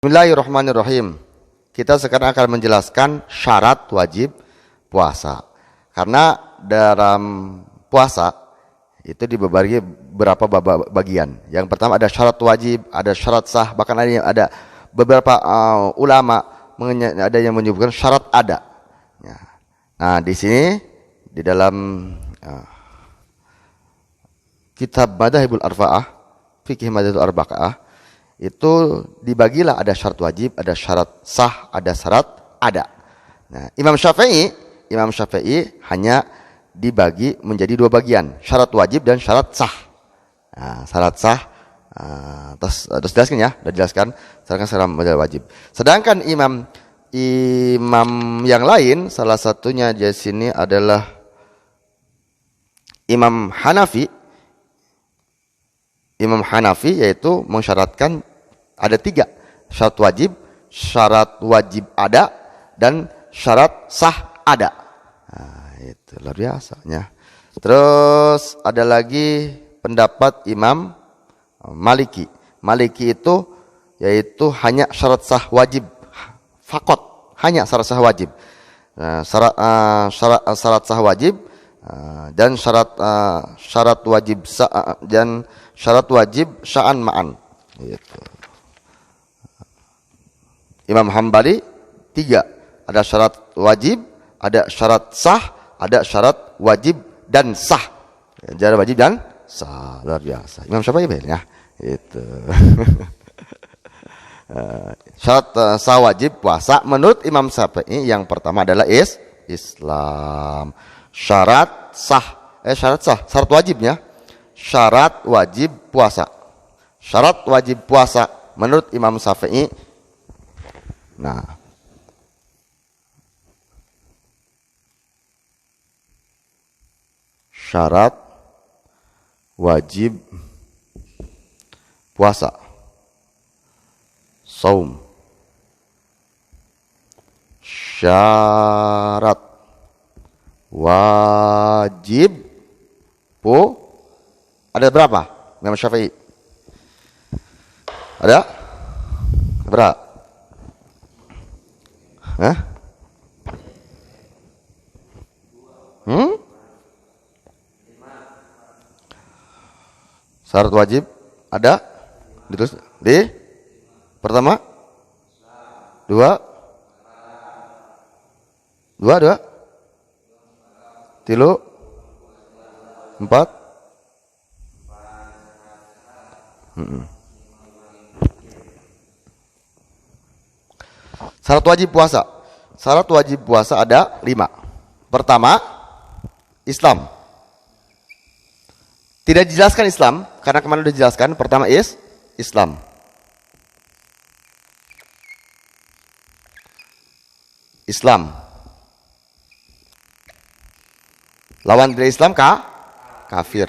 Bismillahirrahmanirrahim. Kita sekarang akan menjelaskan syarat wajib puasa. Karena dalam puasa itu dibagi beberapa bagian. Yang pertama ada syarat wajib, ada syarat sah, bahkan ada beberapa ulama ada yang menyebutkan syarat ada. Nah, di sini di dalam kitab Madzhabul Arba'ah, Fikih Madzhabul Arba'ah, itu dibagilah ada syarat wajib, ada syarat sah, ada syarat ada. Nah, Imam Syafi'i hanya dibagi menjadi dua bagian, syarat wajib dan syarat sah. Nah, syarat sah terus jelaskan ya, sudah jelaskan. Sekarang wajib. Sedangkan imam yang lain, salah satunya di sini adalah Imam Hanafi. Imam Hanafi yaitu mensyaratkan ada 3 syarat wajib ada, dan syarat sah ada. Nah, itu luar biasanya. Terus ada lagi pendapat Imam Maliki. Maliki itu yaitu hanya syarat sah wajib, fakot, hanya syarat sah wajib. Syarat sah wajib dan syarat wajib dan syarat wajib sya'an ma'an. Gitu. Imam Hambali 3, ada syarat wajib, ada syarat sah, ada syarat wajib dan sah. Syarat wajib dan sah, luar biasa. Imam Syafi'i ya, itu. Syarat sah wajib puasa menurut Imam Syafi'i yang pertama adalah Islam. Syarat wajibnya, syarat wajib puasa. Syarat wajib puasa menurut Imam Syafi'i. Nah, syarat wajib puasa, saum. Syarat wajib ada berapa? Imam Syafi'i ada berapa? Syarat wajib ada di pertama, dua, tilu, 4. Syarat wajib puasa. Syarat wajib puasa ada 5. Pertama, Islam. Tidak dijelaskan Islam karena kemarin sudah dijelaskan. Pertama Islam. Islam. Lawan dari Islam kafir.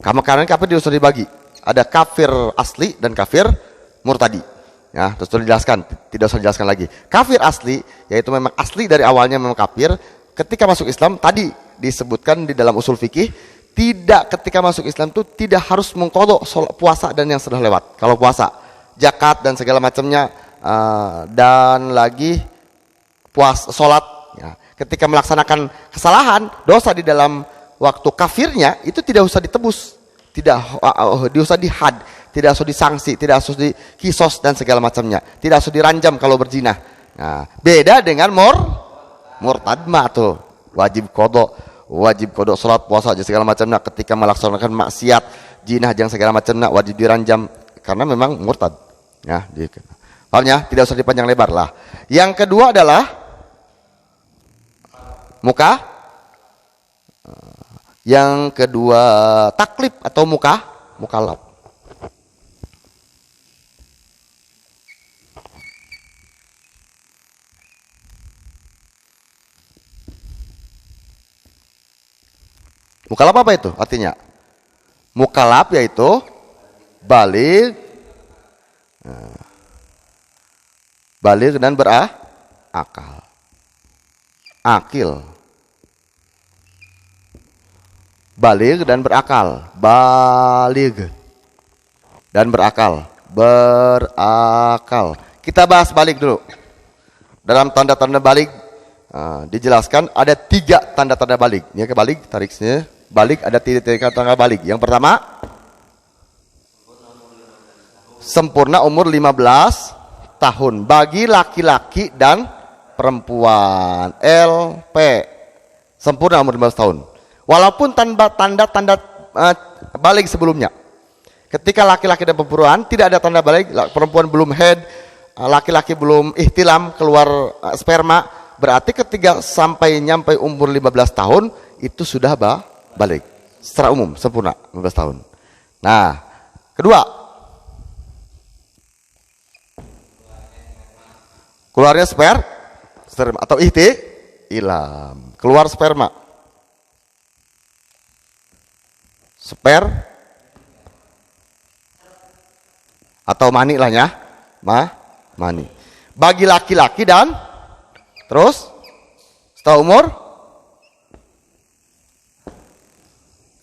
Karena kafir sudah dibagi. Ada kafir asli dan kafir murtadi. Ya, terus dijelaskan, tidak usah dijelaskan lagi. Kafir asli yaitu memang asli dari awalnya memang kafir. Ketika masuk Islam tadi disebutkan di dalam usul fikih, tidak ketika masuk Islam itu tidak harus mengqadha puasa dan yang sudah lewat. Kalau puasa, zakat dan segala macamnya, dan lagi salat, ya. Ketika melaksanakan kesalahan, dosa di dalam waktu kafirnya itu tidak usah ditebus, tidak usah dihad, tidak usah disangsi, tidak usah dikisos dan segala macamnya, tidak usah diranjam kalau berzina. Nah, beda dengan murtad mah tuh wajib qadha salat, puasa dan segala macamnya. Ketika melaksanakan maksiat, zina dan segala macamnya wajib diranjam karena memang murtad. Ya, paham ya? Tidak usah dipanjang lebar lah. Yang kedua adalah yang kedua taklif atau mukallaf. Mukallaf apa itu artinya? Mukallaf yaitu baligh dan berakal. Akil. Baligh dan berakal. Baligh dan berakal. Berakal. Kita bahas balik dulu. Dalam tanda-tanda balik dijelaskan ada 3 tanda-tanda balik. Ya, kebalik, tariknya. Balik ada 3 tanda balik. Yang pertama, sempurna umur 15 tahun bagi laki-laki dan perempuan. LP. Sempurna umur 15 tahun. Walaupun tanpa tanda-tanda balik sebelumnya. Ketika laki-laki dan perempuan tidak ada tanda balik, perempuan belum head, laki-laki belum ihtilam keluar sperma, berarti ketika nyampe umur 15 tahun itu sudah balik. Secara umum sempurna 15 tahun. Nah, kedua, keluarnya sperma atau ihtilam, keluar sperma. Atau mani lah ya, mani. Bagi laki-laki dan terus setelah umur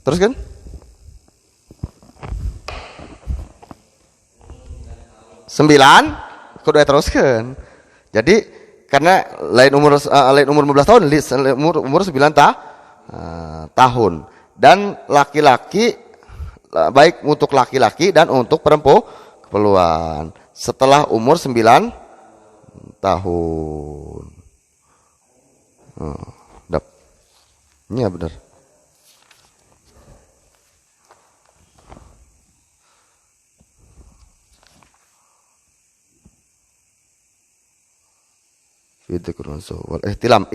terus kan? Sembilan, kudu teruskan. Jadi karena lain umur 15 tahun, umur 9 tahun. Dan laki-laki, baik untuk laki-laki dan untuk perempuan setelah umur 9 tahun. Ini ya benar. Ihtilam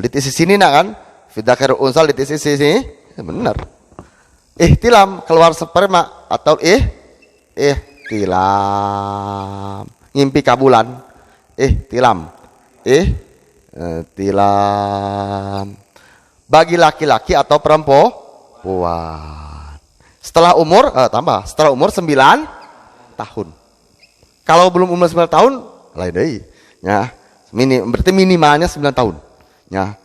litis sini nak kan, fidakir unsal litis sini, benar. Ihtilam keluar sperma atau ihtilam ngimpi kabulan, ihtilam bagi laki-laki atau perempuan setelah umur setelah umur 9 tahun. Kalau belum umur 9 tahun lain deh ya, berarti minimalnya 9 tahun ya.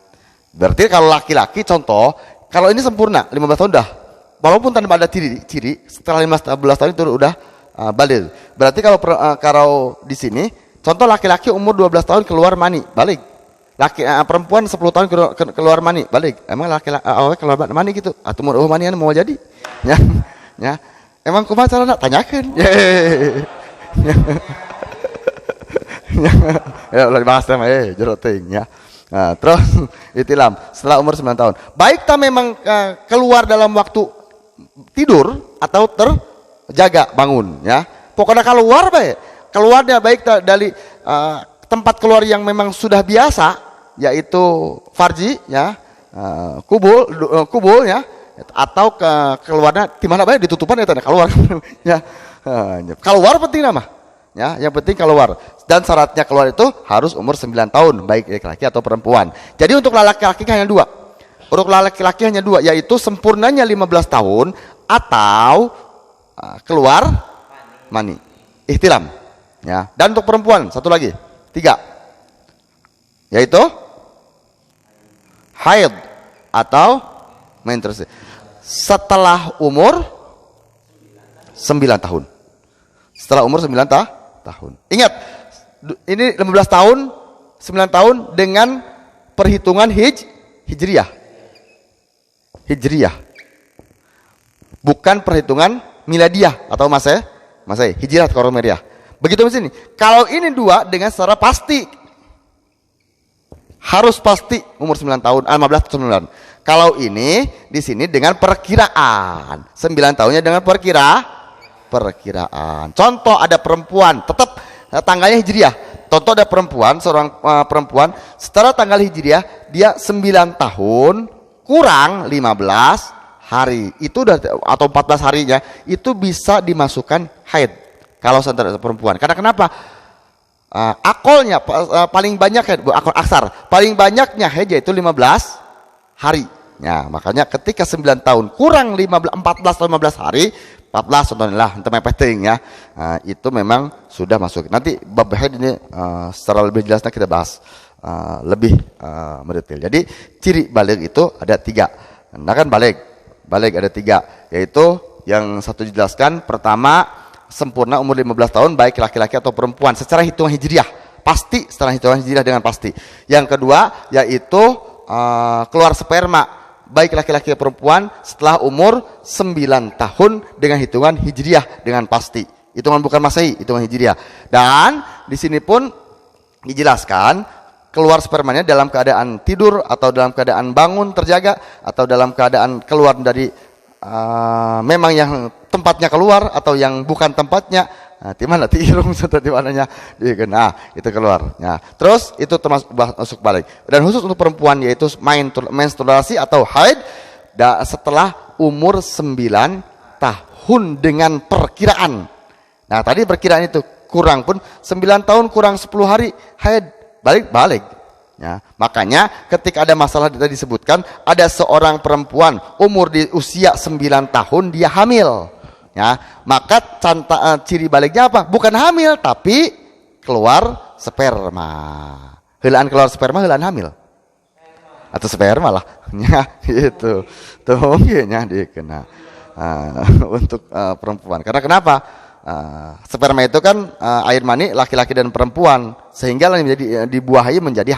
Berarti kalau laki-laki contoh, kalau ini sempurna 15 tahun dah, walaupun tanpa ada ciri setelah 15 tahun itu udah balik. Berarti kalau di sini contoh laki-laki umur 12 tahun keluar mani, balik. Perempuan 10 tahun keluar mani, balik. Emang laki-laki keluar mani gitu atau umur mani mau jadi ya. Ya. Emang kumaha carana tanyakeun. Ya ulah dibahas mah jero teuing ya. Nah, terus ihtilam setelah umur 9 tahun. Baik tak memang keluar dalam waktu tidur atau terjaga bangun ya. Pokoknya keluar baik. Keluarnya baik dari tempat keluar yang memang sudah biasa, yaitu farji ya, kubul ya, atau keluarnya di mana baik ditutupan ya tanda keluar ya. Keluar penting nama ya, yang penting keluar, dan syaratnya keluar itu harus umur 9 tahun baik laki-laki atau perempuan. Jadi untuk laki-laki hanya 2, untuk laki-laki hanya 2, yaitu sempurnanya 15 tahun atau keluar mani, ihtilam ya. Dan untuk perempuan satu lagi 3, yaitu haid atau menstruasi setelah umur 9 tahun. Setelah umur 9 tahun. Ingat, ini 15 tahun, 9 tahun dengan perhitungan hijriyah. Bukan perhitungan miladiah atau Masehi, hijriyah atau Qamariah. Begitu di sini. Kalau ini 2 dengan secara pasti. Harus pasti umur 9 tahun, 15 atau 9. Kalau ini di sini dengan perkiraan. 9 tahunnya dengan perkiraan. Contoh ada perempuan tetap tanggalnya hijriah. Contoh ada seorang perempuan setelah tanggal hijriah dia 9 tahun kurang 15 hari. Itu udah, atau 14 harinya itu bisa dimasukkan haid kalau seorang perempuan. Karena kenapa? Akolnya paling banyak akol aksar. Paling banyaknya haid yaitu 15 hari. Ya, makanya ketika 9 tahun kurang 14 atau 15 hari, 14 contohnya untuk mepeting ya. Itu memang sudah masuk. Nanti bab haid ini secara lebih jelasnya kita bahas lebih mendetail. Jadi ciri balik itu ada 3. Nah kan balik ada 3, yaitu Yang satu dijelaskan, pertama sempurna umur 15 tahun baik laki-laki atau perempuan secara hitungan hijriah. Pasti secara hitungan hijriah dengan pasti. Yang kedua yaitu keluar sperma baik laki-laki atau perempuan setelah umur 9 tahun dengan hitungan hijriah dengan pasti. Hitungan bukan Masehi, hitungan hijriah. Dan di sini pun dijelaskan keluar spermanya dalam keadaan tidur atau dalam keadaan bangun terjaga atau dalam keadaan keluar dari memang yang tempatnya keluar atau yang bukan tempatnya. Di mana irung atau di mananya itu keluar. Nah, terus itu termasuk masuk balik. Dan khusus untuk perempuan yaitu menstruasi atau haid setelah umur 9 tahun dengan perkiraan. Nah, tadi perkiraan itu kurang pun 9 tahun kurang 10 hari haid balik. Ya, makanya ketika ada masalah tadi disebutkan ada seorang perempuan umur di usia 9 tahun dia hamil. Ya, maka ciri baliknya apa? Bukan hamil tapi keluar sperma. Heulaan keluar sperma, heulaan hamil. Atau sperma lah. Ya, gitu. Tuh nya dikena. Untuk perempuan. Karena kenapa? Sperma itu kan air mani laki-laki dan perempuan sehingga dibuahi menjadi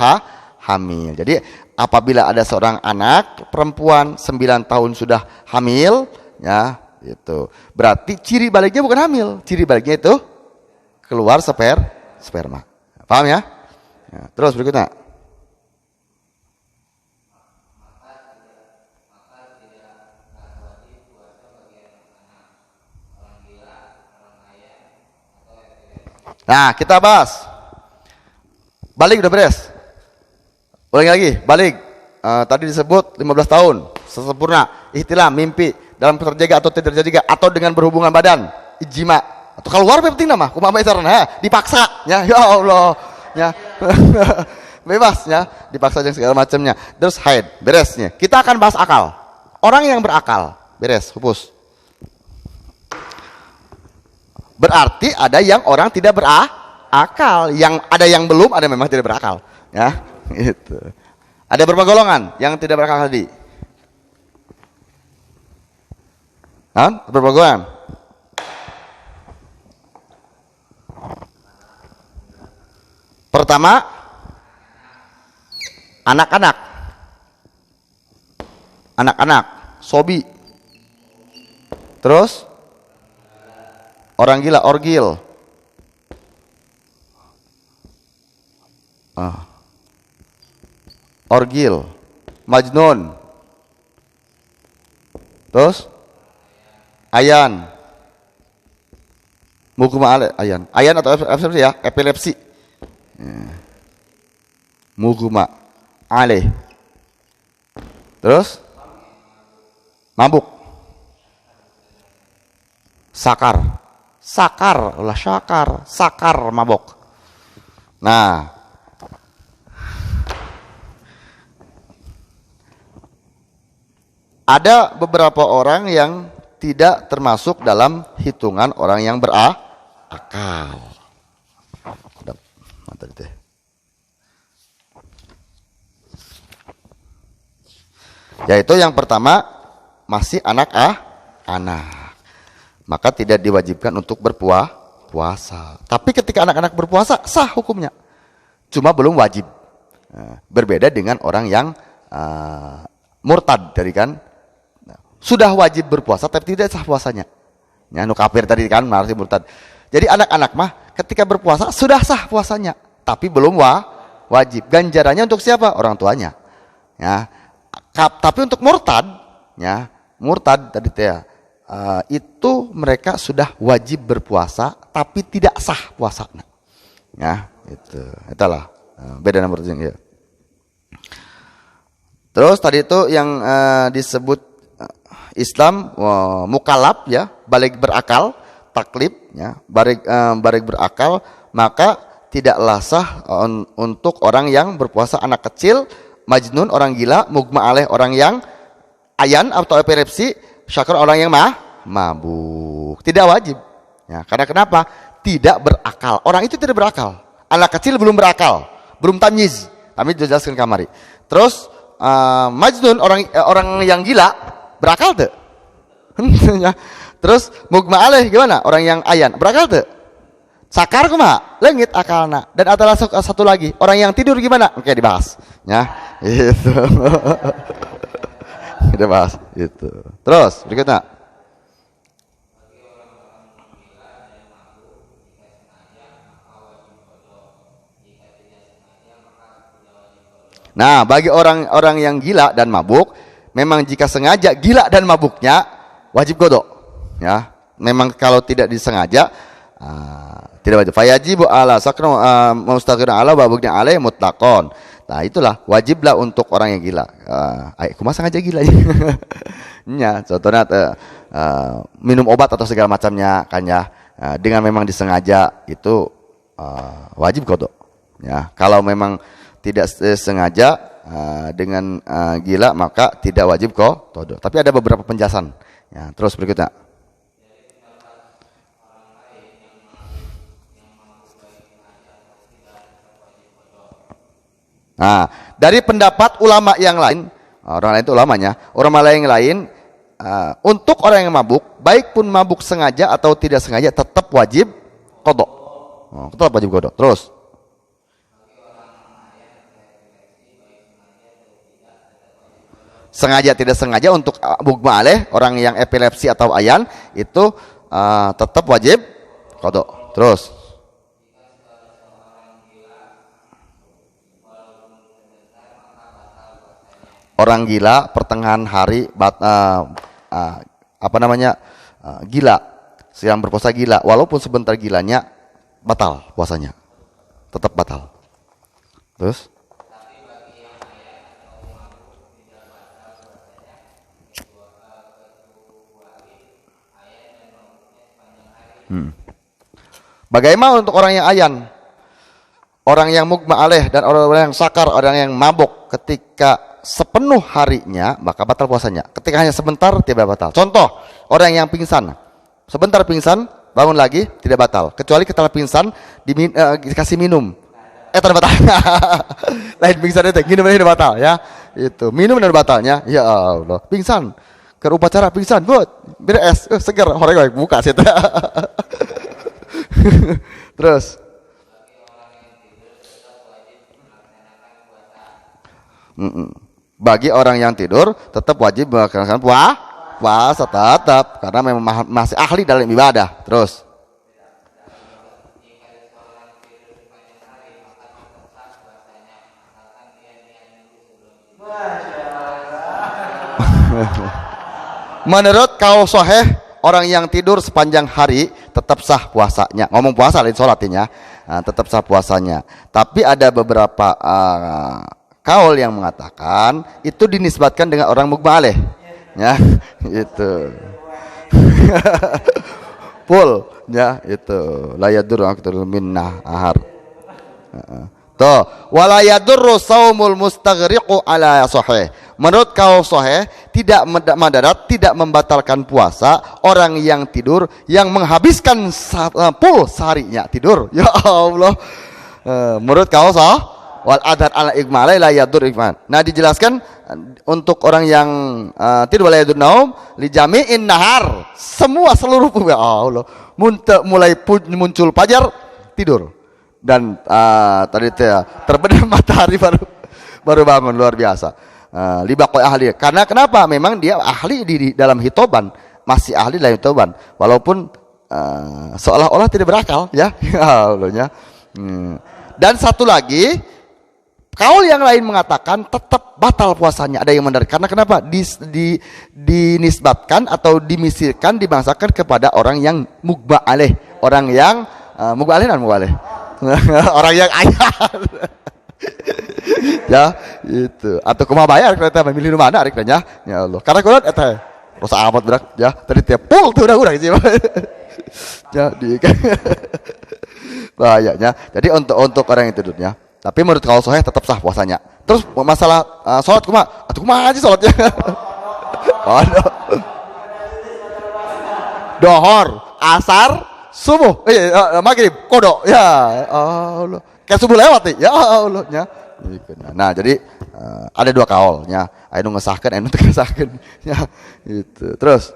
hamil. Jadi apabila ada seorang anak perempuan 9 tahun sudah hamil, ya itu berarti ciri baliknya bukan hamil, ciri baliknya itu keluar sperma. Paham ya? Terus berikutnya. Nah, kita bahas. Balik udah beres. Ulangi lagi, balik. Tadi disebut 15 tahun, sempurna, ihtilam, mimpi, dalam terjaga atau tidak terjaga, atau dengan berhubungan badan, ijma. Atau keluar penting nama, kumaha sarana, dipaksa, ya Allah, ya. Bebas ya, dipaksa dan segala macamnya. Terus haid, beresnya. Kita akan bahas akal. Orang yang berakal, beres, hapus. Berarti ada yang orang tidak berakal, yang ada yang belum, ada memang tidak berakal, ya. Itu. Ada berapa golongan yang tidak berakal tadi? Berapa golongan? Pertama, anak-anak, sobi. Terus orang gila, orgil. Orgil, majnun. Terus ayan. Mugma ale, ayan. Ayan atau epilepsi ya, epilepsi. Mugma ale. Terus mabuk. Sakar mabok. Nah, ada beberapa orang yang tidak termasuk dalam hitungan orang yang berakal. Yaitu yang pertama masih anak. Maka tidak diwajibkan untuk berpuasa. Tapi ketika anak-anak berpuasa sah hukumnya. Cuma belum wajib. Berbeda dengan orang yang murtad tadi kan. Sudah wajib berpuasa tapi tidak sah puasanya. Ya, nu kafir tadi kan berarti murtad. Jadi anak-anak mah ketika berpuasa sudah sah puasanya, tapi belum wajib. Ganjarannya untuk siapa? Orang tuanya. Ya. Tapi untuk murtad, ya, murtad tadi teh itu mereka sudah wajib berpuasa tapi tidak sah puasanya. Ya, itu. Itulah beda nomor ya. Terus tadi itu yang disebut Islam mukallaf ya, balik berakal, taklif ya, balik berakal, maka tidaklah sah untuk orang yang berpuasa anak kecil, majnun orang gila, mugma alaih orang yang ayan atau epilepsi, syakar orang yang mabuk. Tidak wajib. Ya, karena kenapa? Tidak berakal. Orang itu tidak berakal. Anak kecil belum berakal, belum tamyiz. Kami jelaskan kamari. Terus majnun orang yang gila berakal tuh? Ya. Terus mugma alaih gimana? Orang yang ayan berakal tuh? Sakar kumaha? Leungit akalna. Dan ada satu lagi, orang yang tidur gimana? Oke, dibahas. Ya, itu. Kita bahas itu. Terus berikutnya. Nah, bagi orang-orang yang gila dan mabuk, memang jika sengaja gila dan mabuknya wajib qada. Ya, memang kalau tidak disengaja tidak wajib. Fayajibu ala sakra mustaqirun ala babuknya alai mutlaqon. Nah, itulah wajiblah untuk orang yang gila. Kumaha sengaja gila. Nya, contohnya minum obat atau segala macamnya kan ya. Dengan memang disengaja itu wajib qada. Ya, kalau memang tidak sengaja dengan gila maka tidak wajib qada. Tapi ada beberapa penjelasan. Ya, terus berikutnya. Nah, dari pendapat ulama yang lain, orang lain itu ulamanya, ulama yang lain, untuk orang yang mabuk, baik pun mabuk sengaja atau tidak sengaja, tetap wajib qada. Tetap wajib qada. Terus, sengaja tidak sengaja untuk mugma alaih, orang yang epilepsi atau ayan itu tetap wajib qada. Terus. Orang gila pertengahan hari gila, sedang berpuasa gila, walaupun sebentar gilanya batal puasanya, tetap batal. Terus bagaimana untuk orang yang ayan, orang yang mugma alaih dan orang yang sakar, orang yang mabuk ketika sepenuh harinya maka batal puasanya. Ketika hanya sebentar tidak batal. Contoh, orang yang pingsan, sebentar pingsan, bangun lagi tidak batal. Kecuali ketika pingsan dikasih minum. Tidak batal. Lain pingsan itu, minum tidak batal ya. Itu minum dan batalnya. Ya Allah, pingsan. Ke upacara pingsan, buat beres, segar, orang buka situ. Terus. Bagi orang yang tidur tetap wajib melaksanakan puasa tetap karena memang masih ahli dalam ibadah. Terus menurut kaul sahih, orang yang tidur sepanjang hari tetap sah puasanya. Ngomong puasa lain sholatnya, tetap sah puasanya. Tapi ada beberapa kaul yang mengatakan itu dinisbatkan dengan orang mugma alaih. Ya, itu. Full, ya, itu. La yadur aktsarul minnah ahar. Tuh, wala yadurru saumul mustaghriqu ala sahih. Menurut kaul sahih tidak madarat, tidak membatalkan puasa orang yang tidur yang menghabiskan full seharinya tidur. Ya Allah. Menurut kaul sahih wal adhar ala igmalai la yadur igmal. Nah, dijelaskan untuk orang yang tidur wala yadur naum li jami'in nahar, semua seluruh ya Allah, mulai muncul fajar tidur dan tadi terbenam matahari baru bangun, luar biasa. Libaqoi ahli. Karena kenapa? Memang dia ahli di dalam hitoban, masih ahli dalam hitoban walaupun seolah-olah tidak berakal ya. Allahnya. Dan satu lagi, kaul yang lain mengatakan tetap batal puasanya. Ada yang menarik. Karena kenapa? Dinisbatkan atau dimisirkan, dibangsakan kepada orang yang mugma alaih. Orang yang mugma alaih dan mugma alaih. Orang yang ayat. Ya, itu. Atau kumaha bayar kereta memilih mana arek nya. Ya Allah. Karena kulit eta rosa amat berak ya. Tadi tiap pul tuh udah sih. Jadi bahayanya. Jadi untuk orang yang tidurnya. Tapi menurut kaul sahih tetap sah puasanya. Terus masalah sholat kumaha? Atuh kumaha aja sholatnya? Dohor, asar, subuh, maghrib, kodok. Ya Allah. Kayak subuh lewat nih. Ya Allah nya. Nah, jadi ada dua kaulnya. Anu ngesahkeun, anu teu ngesahkeun. Ya, gitu. Terus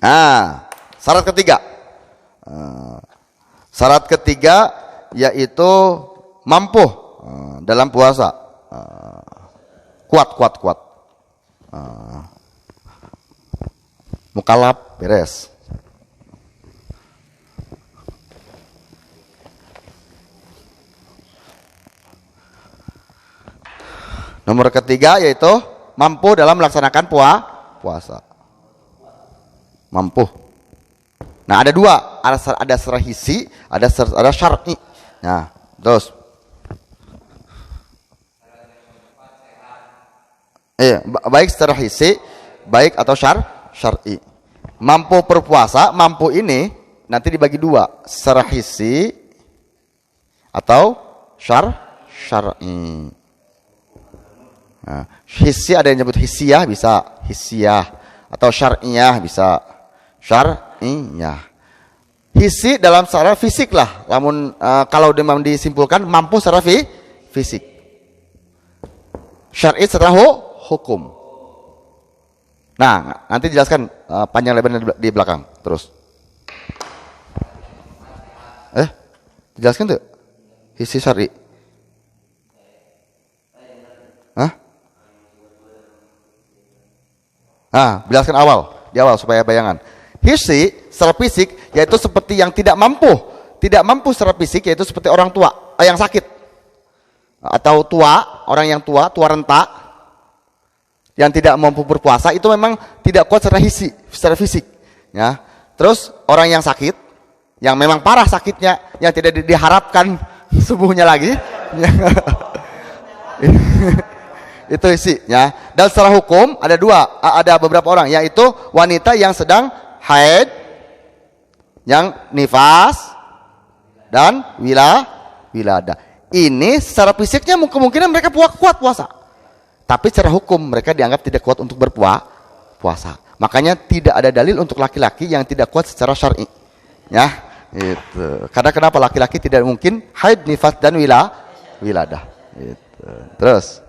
Nah, syarat ketiga. Syarat ketiga yaitu mampu dalam puasa. Kuat. Mukalaf beres. Nomor ketiga yaitu mampu dalam melaksanakan puasa. Mampu. Nah, ada dua, ada secara hisi, ada syar'i. Nah, terus baik secara hisi, baik atau syar'i. Mampu berpuasa, mampu ini nanti dibagi dua, secara hisi atau syar'i. Nah, hisi ada yang nyebut hisiyah, bisa hisiyah, atau syar'iyah, bisa syar'iyah. Hisi dalam secara fisik lah, namun kalau memang disimpulkan mampu secara fisik. Syar'i secara hukum. Nah, nanti jelaskan panjang lebar di belakang. Terus. Jelaskan tuh. Hisi syar'i. Hah? Jelaskan di awal supaya bayangan. Hisi secara fisik yaitu seperti yang tidak mampu secara fisik, yaitu seperti orang tua yang sakit atau orang yang tua renta yang tidak mampu berpuasa, itu memang tidak kuat secara fisik, ya. Terus orang yang sakit yang memang parah sakitnya, yang tidak diharapkan sembuhnya lagi, itu hisinya. Dan secara hukum ada beberapa orang, yaitu wanita yang sedang haid, yang nifas, dan wilada. Ini secara fisiknya kemungkinan mereka kuat puasa, tapi secara hukum mereka dianggap tidak kuat untuk berpuasa. Makanya tidak ada dalil untuk laki-laki yang tidak kuat secara syar'i, ya. Itu. Karena kenapa laki-laki tidak mungkin haid, nifas, dan wilada. Gitu. Terus.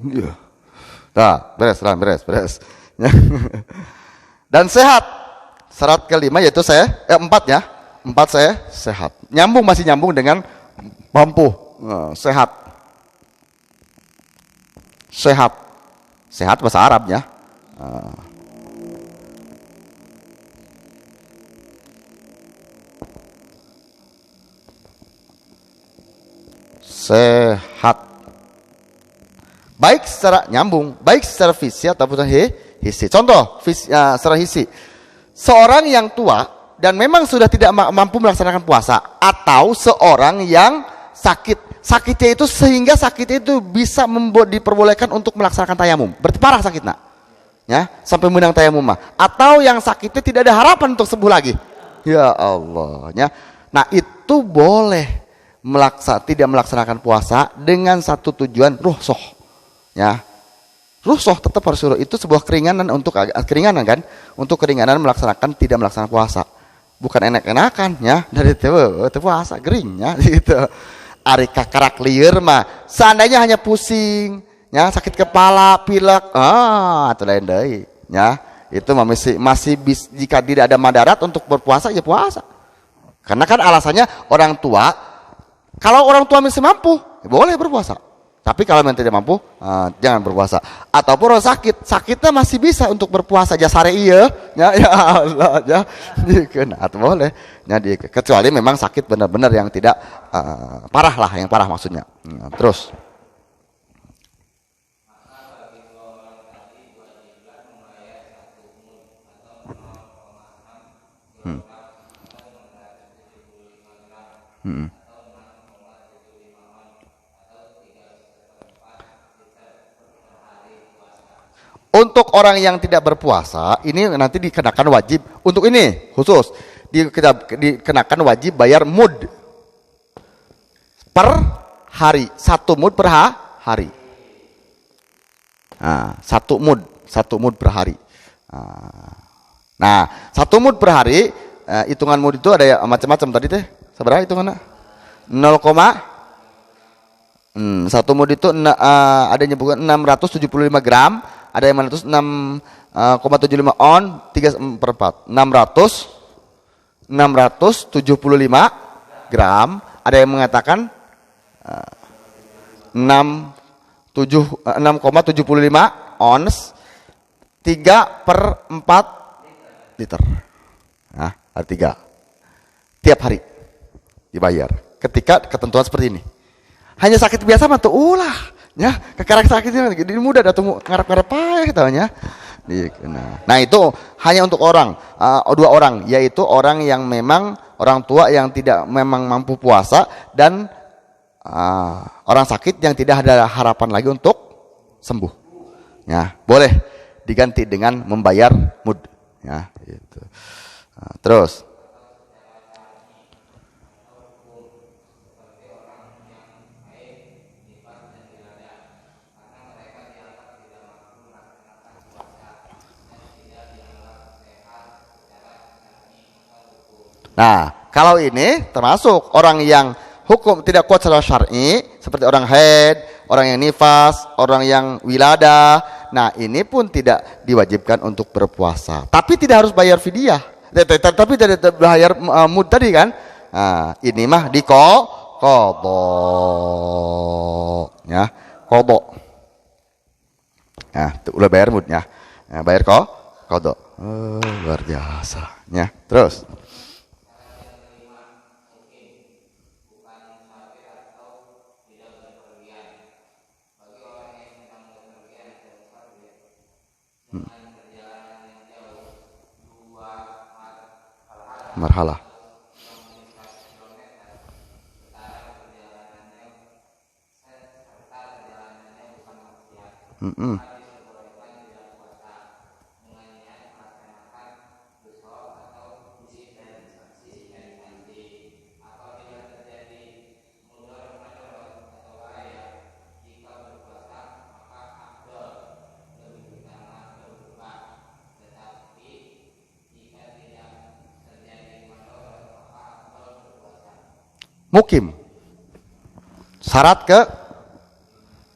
Iya. Nah, beres. Dan sehat. Syarat kelima yaitu empat ya. 4 saya sehat. Masih nyambung dengan mampu. Sehat. Sehat bahasa Arabnya. Sehat. Baik secara nyambung, baik secara fisik ataupun hisi. Contoh, secara hisi. Seorang yang tua dan memang sudah tidak mampu melaksanakan puasa, atau seorang yang sakit. Sakitnya itu sehingga sakitnya itu bisa diperbolehkan untuk melaksanakan tayamum. Berarti parah sakitnya. Ya, sampai menang tayamum. Atau yang sakitnya tidak ada harapan untuk sembuh lagi. Ya Allah, ya. Nah, itu boleh tidak melaksanakan puasa dengan satu tujuan rukhsah. Ya, rukhsah tetap harus suruh. Itu sebuah keringanan kan, untuk keringanan tidak melaksanakan puasa. Bukan enak-enakan ya, dari itu puasa geringnya gitu. Ari kakarak lieur mah seandainya hanya pusing, ya, sakit kepala, pilek, itu lain deui, ya. Itu masih jika tidak ada madarat untuk berpuasa, ya puasa. Karena kan alasannya orang tua, kalau orang tua masih mampu, ya boleh berpuasa. Tapi kalau memang tidak mampu, jangan berpuasa. Ataupun orang sakitnya masih bisa untuk berpuasa, jasare iya, ya Allah, ya, atau boleh, ya, kecuali memang sakit benar-benar yang tidak parah lah, yang parah maksudnya. Terus. Untuk orang yang tidak berpuasa, ini nanti dikenakan wajib. Untuk ini khusus dikenakan wajib bayar mud per hari, 1 mud per hari. Nah, satu mud per hari. Nah, satu mud per hari, hitungan mud itu ada ya macam-macam tadi teh. Seberapa hitungannya? 1 mud itu ada yang nyebutkan 675 gram, ada yang 6,75 on, 3/4. 675 gram, ada yang mengatakan 6,75 ons, 3/4 liter. Nah, ada 3. Tiap hari dibayar. Ketika ketentuan seperti ini. Hanya sakit biasa mah tuh ulah, ya. Kekarang sakitnya jadi mudah datang ngarep-ngarep paeh taunya. Nah, itu hanya untuk orang, 2 orang, yaitu orang yang memang orang tua yang tidak memang mampu puasa dan orang sakit yang tidak ada harapan lagi untuk sembuh. Ya, boleh diganti dengan membayar mud. Ya, gitu. Terus. Nah, kalau ini termasuk orang yang hukum tidak kuat secara syar'i, seperti orang haid, orang yang nifas, orang yang wilada. Nah, ini pun tidak diwajibkan untuk berpuasa. Tapi tidak harus bayar fidyah. Tapi tidak bayar mud tadi kan? Nah, ini mah qadha. Ya, qadha. Nah, itu udah bayar mudnya. Nah, bayar qadha. Oh, luar biasa. Ya, terus. Marhalah. Mukim. Syarat ke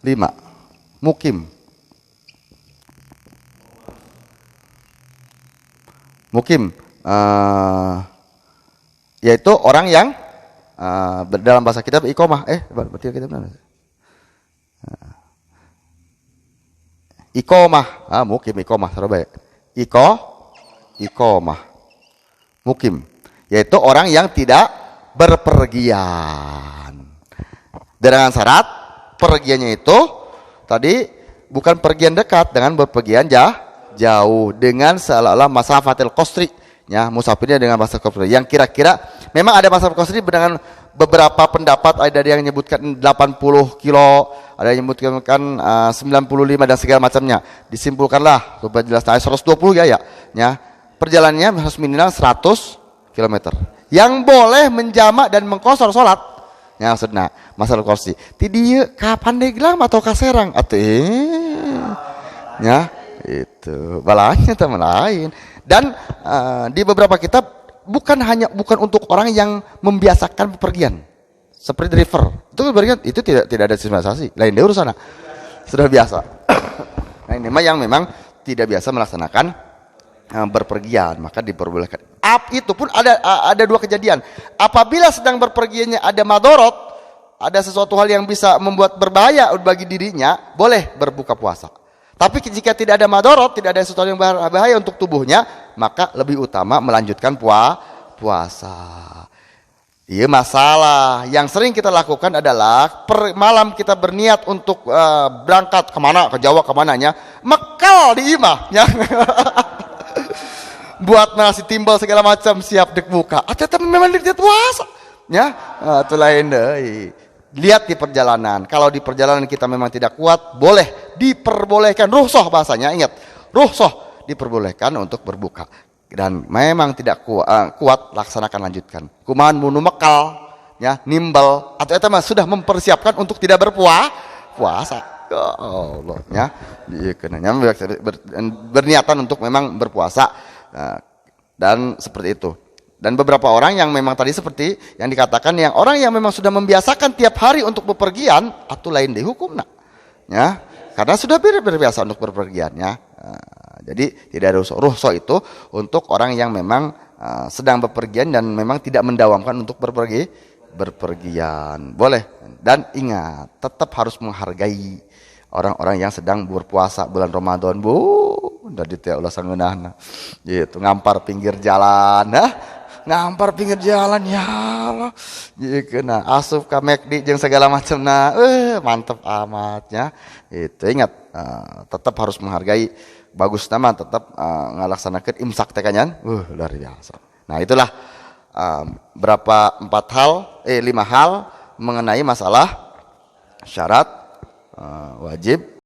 5. Mukim. Mukim yaitu orang yang dalam bahasa kitab iqamah. Berarti kitab mana? Iqamah. Mukim iqamah Surabaya. Iqamah. Mukim yaitu orang yang tidak berpergian. Dengan syarat pergiannya itu tadi bukan pergian dekat, dengan berpergian jauh dengan seolah-olah masafatil qasri, ya, musafirnya dengan masafatil qasri. Yang kira-kira memang ada masafatil qasri dengan beberapa pendapat, ada yang menyebutkan 80 kilo, ada yang menyebutkan 95 dan segala macamnya. Disimpulkanlah supaya jelas 120 ya. Perjalanannya harus minimal 100 km. Yang boleh menjamak dan mengkosor sholat, ya maksudnya masalah kursi. Tidieu kapan deglam atau kaserang atau ya itu balanya teman lain. Dan di beberapa kitab bukan untuk orang yang membiasakan bepergian seperti driver. Itu bepergian itu tidak ada dispensasi. Lain dia urusan sudah biasa. Nah, ini yang memang tidak biasa melaksanakan berpergian, maka diperbolehkan. Itu pun ada 2 kejadian. Apabila sedang berpergiannya ada madorot, ada sesuatu hal yang bisa membuat berbahaya bagi dirinya, boleh berbuka puasa. Tapi jika tidak ada madorot, tidak ada sesuatu yang berbahaya untuk tubuhnya, maka lebih utama melanjutkan puasa. Iya, masalah yang sering kita lakukan adalah malam kita berniat untuk berangkat kemana, ke Jawa kemananya, mekal di imah, ya. Buat nasi timbal segala macam siap dek buka. Tapi memang dia puasa, ya. Itu lain deh. Lihat di perjalanan. Kalau di perjalanan kita memang tidak kuat, boleh diperbolehkan. Rukhsah bahasanya, ingat. Rukhsah diperbolehkan untuk berbuka. Dan memang tidak kuat laksanakan, lanjutkan. Kumahan munu mekal, ya, nimbal atau eta mah sudah mempersiapkan untuk tidak puasa. Ya Allah ya. Kenanya berniatan untuk memang berpuasa. Nah, dan seperti itu. Dan beberapa orang yang memang tadi seperti yang dikatakan, yang orang yang memang sudah membiasakan tiap hari untuk bepergian, atau lain dihukum nak, ya, karena sudah berbiasa untuk berpergiannya. Jadi tidak ada rukhsah itu untuk orang yang memang sedang bepergian dan memang tidak mendawamkan untuk berpergian. Boleh. Dan ingat, tetap harus menghargai orang-orang yang sedang berpuasa bulan Ramadan. Dari teh ulah sangeunahna. Gitu, ngampar pinggir jalan, ngampar pinggir jalan ya Allah. Gitu, asup ka McD jeung segala macamna. Mantep amatnya. Itu ingat, tetap harus menghargai. Bagus nama tetap ngalaksanakeun imsak teh kanyan. Luar biasa. Nah, itulah berapa 5 hal mengenai masalah syarat wajib